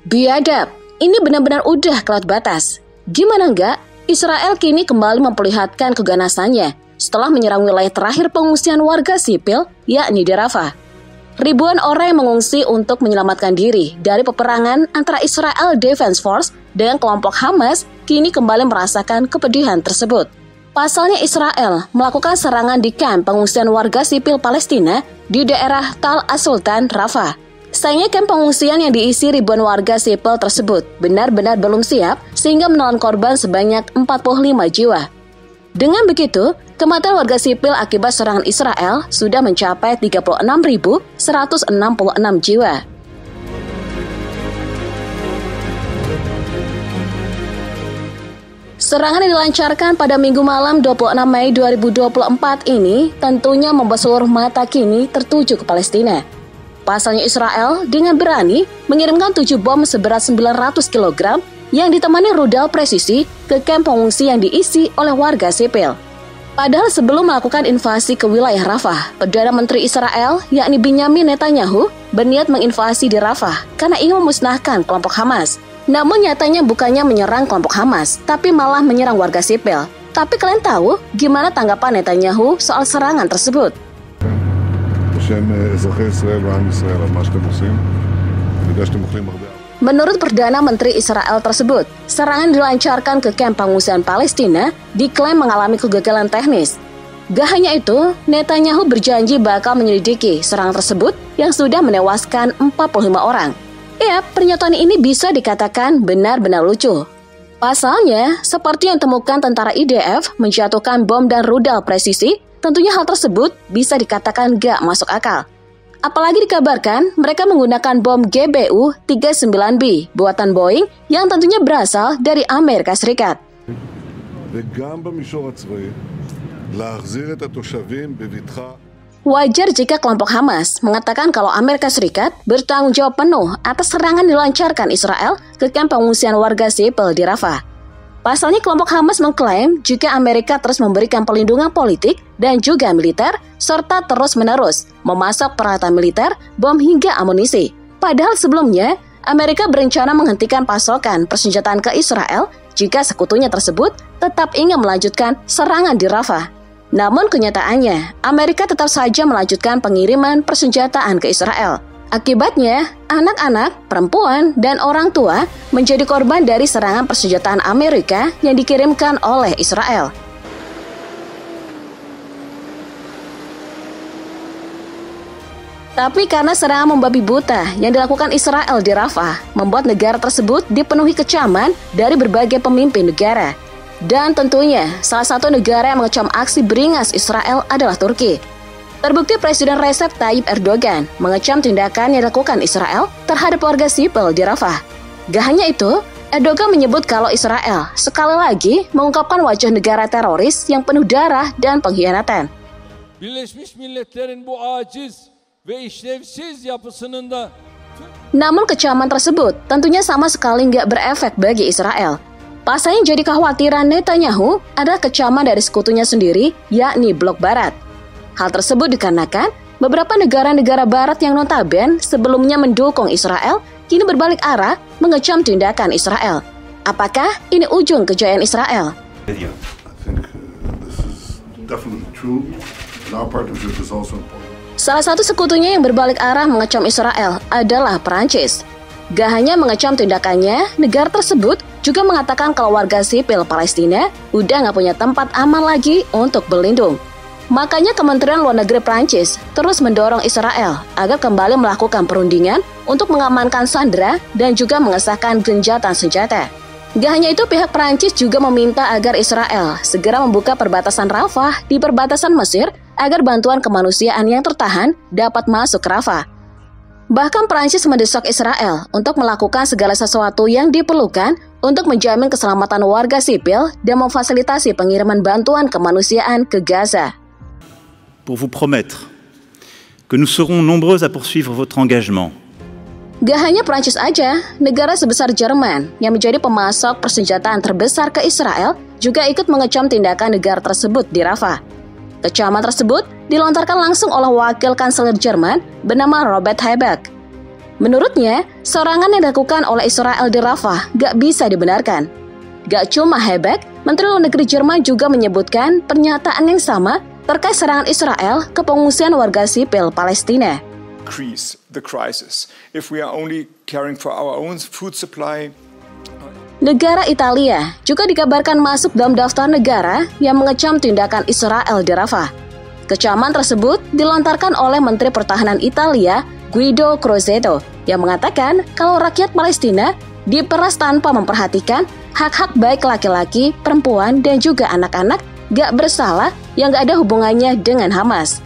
Biadab, ini benar-benar udah kelewat batas. Gimana enggak, Israel kini kembali memperlihatkan keganasannya setelah menyerang wilayah terakhir pengungsian warga sipil, yakni di Rafah. Ribuan orang yang mengungsi untuk menyelamatkan diri dari peperangan antara Israel Defense Force dengan kelompok Hamas kini kembali merasakan kepedihan tersebut. Pasalnya Israel melakukan serangan di kamp pengungsian warga sipil Palestina di daerah Tal As-Sultan, Rafah. Sayangnya kamp pengungsian yang diisi ribuan warga sipil tersebut benar-benar belum siap sehingga menelan korban sebanyak 45 jiwa. Dengan begitu, kematian warga sipil akibat serangan Israel sudah mencapai 36.166 jiwa. Serangan yang dilancarkan pada Minggu malam 26 Mei 2024 ini tentunya membuat seluruh mata kini tertuju ke Palestina. Pasalnya Israel dengan berani mengirimkan 7 bom seberat 900 kg yang ditemani rudal presisi ke kamp pengungsi yang diisi oleh warga sipil. Padahal sebelum melakukan invasi ke wilayah Rafah, Perdana Menteri Israel yakni Benyamin Netanyahu berniat menginvasi di Rafah karena ingin memusnahkan kelompok Hamas. Namun nyatanya bukannya menyerang kelompok Hamas, tapi malah menyerang warga sipil. Tapi kalian tahu gimana tanggapan Netanyahu soal serangan tersebut? Menurut Perdana Menteri Israel tersebut, serangan dilancarkan ke kamp pengungsian Palestina diklaim mengalami kegagalan teknis. Gak hanya itu, Netanyahu berjanji bakal menyelidiki serangan tersebut yang sudah menewaskan 45 orang. Ya, pernyataan ini bisa dikatakan benar-benar lucu. Pasalnya, seperti yang ditemukan tentara IDF menjatuhkan bom dan rudal presisi, tentunya hal tersebut bisa dikatakan gak masuk akal. Apalagi dikabarkan mereka menggunakan bom GBU-39B buatan Boeing yang tentunya berasal dari Amerika Serikat. Wajar jika kelompok Hamas mengatakan kalau Amerika Serikat bertanggung jawab penuh atas serangan dilancarkan Israel ke kamp pengungsian warga sipil di Rafah. Pasalnya kelompok Hamas mengklaim jika Amerika terus memberikan perlindungan politik dan juga militer, serta terus-menerus memasok peralatan militer, bom hingga amunisi. Padahal sebelumnya, Amerika berencana menghentikan pasokan persenjataan ke Israel jika sekutunya tersebut tetap ingin melanjutkan serangan di Rafah. Namun kenyataannya, Amerika tetap saja melanjutkan pengiriman persenjataan ke Israel. Akibatnya, anak-anak, perempuan, dan orang tua menjadi korban dari serangan persenjataan Amerika yang dikirimkan oleh Israel. Tapi karena serangan membabi buta yang dilakukan Israel di Rafah, membuat negara tersebut dipenuhi kecaman dari berbagai pemimpin negara. Dan tentunya, salah satu negara yang mengecam aksi beringas Israel adalah Turki. Terbukti Presiden Recep Tayyip Erdogan mengecam tindakan yang dilakukan Israel terhadap warga sipil di Rafah. Gak hanya itu, Erdogan menyebut kalau Israel sekali lagi mengungkapkan wajah negara teroris yang penuh darah dan pengkhianatan. Birleşmiş Milletler'in bu aciz ve işlevsiz yapısının da. Namun kecaman tersebut tentunya sama sekali gak berefek bagi Israel. Pasalnya jadi kekhawatiran Netanyahu adalah kecaman dari sekutunya sendiri, yakni Blok Barat. Hal tersebut dikarenakan beberapa negara-negara barat yang notabene sebelumnya mendukung Israel kini berbalik arah mengecam tindakan Israel. Apakah ini ujung kejayaan Israel? Salah satu sekutunya yang berbalik arah mengecam Israel adalah Perancis. Gak hanya mengecam tindakannya, negara tersebut juga mengatakan kalau warga sipil Palestina udah gak punya tempat aman lagi untuk berlindung. Makanya Kementerian Luar Negeri Prancis terus mendorong Israel agar kembali melakukan perundingan untuk mengamankan sandera dan juga mengesahkan gencatan senjata. Gak hanya itu, pihak Prancis juga meminta agar Israel segera membuka perbatasan Rafah di perbatasan Mesir agar bantuan kemanusiaan yang tertahan dapat masuk ke Rafah. Bahkan Prancis mendesak Israel untuk melakukan segala sesuatu yang diperlukan untuk menjamin keselamatan warga sipil dan memfasilitasi pengiriman bantuan kemanusiaan ke Gaza. Pour vous promettre que nous serons nombreux à poursuivre votre engagement. Gak hanya Prancis aja, negara sebesar Jerman yang menjadi pemasok persenjataan terbesar ke Israel juga ikut mengecam tindakan negara tersebut di Rafah. Kecaman tersebut dilontarkan langsung oleh wakil kanselir Jerman bernama Robert Habeck. Menurutnya, serangan yang dilakukan oleh Israel di Rafah gak bisa dibenarkan. Gak cuma Habeck, Menteri Luar Negeri Jerman juga menyebutkan pernyataan yang sama terkait serangan Israel ke pengungsian warga sipil Palestina. Increase the crisis. If we are only caring for our own food supply. Negara Italia juga dikabarkan masuk dalam daftar negara yang mengecam tindakan Israel di Rafah. Kecaman tersebut dilontarkan oleh Menteri Pertahanan Italia, Guido Crosetto, yang mengatakan kalau rakyat Palestina diperas tanpa memperhatikan hak-hak baik laki-laki, perempuan, dan juga anak-anak gak bersalah yang gak ada hubungannya dengan Hamas.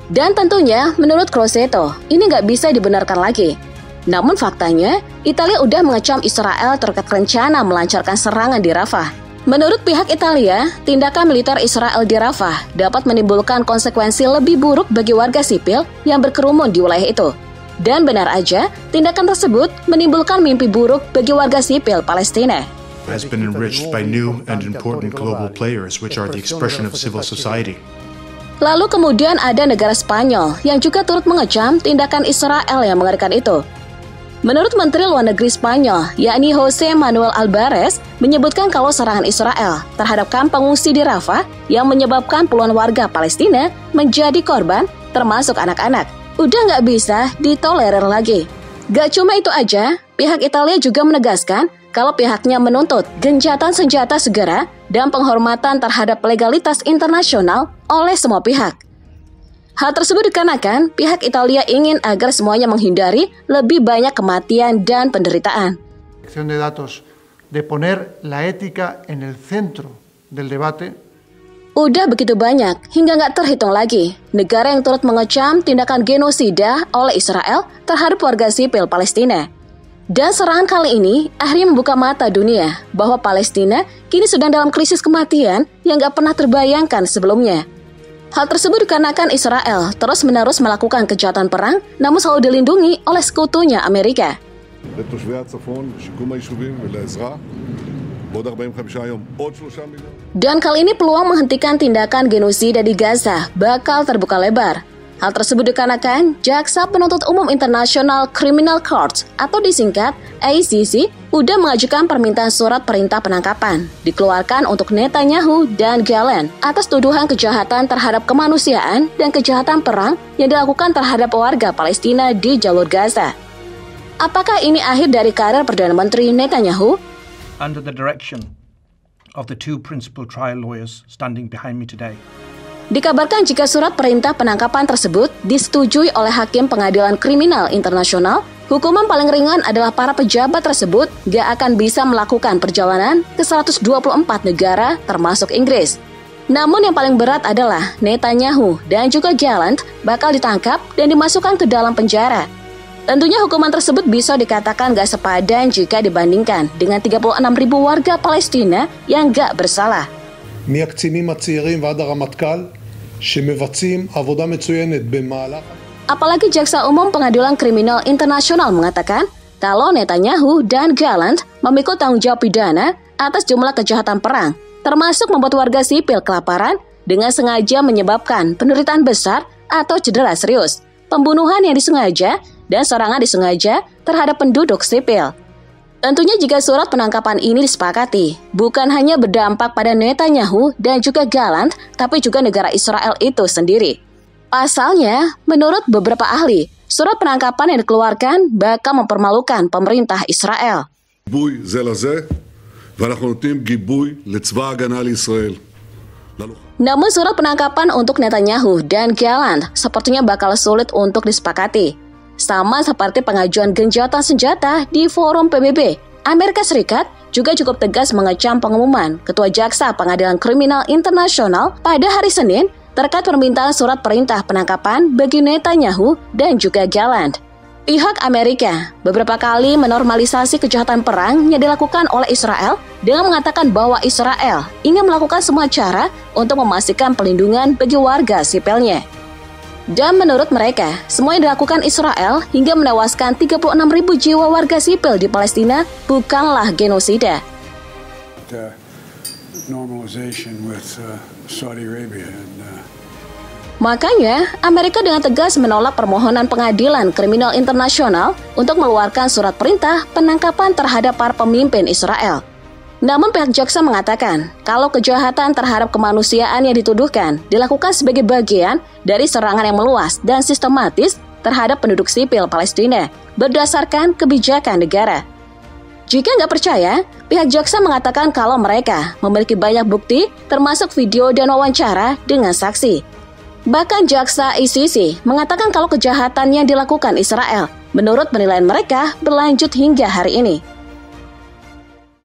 Dan tentunya, menurut Crosetto, ini gak bisa dibenarkan lagi. Namun faktanya, Italia udah mengecam Israel terkait rencana melancarkan serangan di Rafah. Menurut pihak Italia, tindakan militer Israel di Rafah dapat menimbulkan konsekuensi lebih buruk bagi warga sipil yang berkerumun di wilayah itu. Dan benar aja, tindakan tersebut menimbulkan mimpi buruk bagi warga sipil Palestina. Has been enriched by new and important global players, which are the expression of civil society. Lalu kemudian ada negara Spanyol yang juga turut mengecam tindakan Israel yang mengerikan itu. Menurut Menteri Luar Negeri Spanyol, yakni José Manuel Álvarez, menyebutkan kalau serangan Israel terhadap kamp pengungsi di Rafah yang menyebabkan puluhan warga Palestina menjadi korban, termasuk anak-anak, udah nggak bisa ditolerir lagi. Gak cuma itu aja, pihak Italia juga menegaskan kalau pihaknya menuntut gencatan senjata segera dan penghormatan terhadap legalitas internasional oleh semua pihak. Hal tersebut dikarenakan pihak Italia ingin agar semuanya menghindari lebih banyak kematian dan penderitaan. De datos de poner la ética en el centro del debate. Udah begitu banyak hingga nggak terhitung lagi negara yang turut mengecam tindakan genosida oleh Israel terhadap warga sipil Palestina. Dan serangan kali ini akhirnya membuka mata dunia bahwa Palestina kini sedang dalam krisis kematian yang nggak pernah terbayangkan sebelumnya. Hal tersebut dikarenakan Israel terus-menerus melakukan kejahatan perang namun selalu dilindungi oleh sekutunya Amerika. Dan kali ini peluang menghentikan tindakan genosida di Gaza bakal terbuka lebar. Hal tersebut dikarenakan Jaksa Penuntut Umum International Criminal Court atau disingkat ICC udah mengajukan permintaan surat perintah penangkapan dikeluarkan untuk Netanyahu dan Gallant atas tuduhan kejahatan terhadap kemanusiaan dan kejahatan perang yang dilakukan terhadap warga Palestina di jalur Gaza. Apakah ini akhir dari karir Perdana Menteri Netanyahu? Under the direction of the two principal trial lawyers standing behind me today. Dikabarkan jika surat perintah penangkapan tersebut disetujui oleh Hakim Pengadilan Kriminal Internasional, hukuman paling ringan adalah para pejabat tersebut gak akan bisa melakukan perjalanan ke 124 negara termasuk Inggris. Namun yang paling berat adalah Netanyahu dan juga Gallant bakal ditangkap dan dimasukkan ke dalam penjara. Tentunya hukuman tersebut bisa dikatakan gak sepadan jika dibandingkan dengan 36.000 warga Palestina yang gak bersalah. מהקצינים הצעירים ועד הרמטכ"ל שמבצעים עבודה מצוינת במהלך. Apalagi Jaksa Umum Pengadilan Kriminal Internasional mengatakan kalau Netanyahu dan Gallant memikul tanggung jawab pidana atas jumlah kejahatan perang, termasuk membuat warga sipil kelaparan dengan sengaja menyebabkan penderitaan besar atau cedera serius, pembunuhan yang disengaja, dan serangan disengaja terhadap penduduk sipil. Tentunya jika surat penangkapan ini disepakati, bukan hanya berdampak pada Netanyahu dan juga Gallant, tapi juga negara Israel itu sendiri. Pasalnya, menurut beberapa ahli, surat penangkapan yang dikeluarkan bakal mempermalukan pemerintah Israel. Namun surat penangkapan untuk Netanyahu dan Gallant sepertinya bakal sulit untuk disepakati. Sama seperti pengajuan gencatan senjata di forum PBB, Amerika Serikat juga cukup tegas mengecam pengumuman Ketua Jaksa Pengadilan Kriminal Internasional pada hari Senin terkait permintaan surat perintah penangkapan bagi Netanyahu dan juga Gallant. Pihak Amerika beberapa kali menormalisasi kejahatan perang yang dilakukan oleh Israel dengan mengatakan bahwa Israel ingin melakukan semua cara untuk memastikan pelindungan bagi warga sipilnya. Dan menurut mereka, semua yang dilakukan Israel hingga menewaskan 36.000 jiwa warga sipil di Palestina bukanlah genosida. Makanya, Amerika dengan tegas menolak permohonan pengadilan kriminal internasional untuk mengeluarkan surat perintah penangkapan terhadap para pemimpin Israel. Namun pihak jaksa mengatakan kalau kejahatan terhadap kemanusiaan yang dituduhkan dilakukan sebagai bagian dari serangan yang meluas dan sistematis terhadap penduduk sipil Palestina berdasarkan kebijakan negara. Jika nggak percaya, pihak jaksa mengatakan kalau mereka memiliki banyak bukti termasuk video dan wawancara dengan saksi. Bahkan jaksa ICC mengatakan kalau kejahatan yang dilakukan Israel menurut penilaian mereka berlanjut hingga hari ini.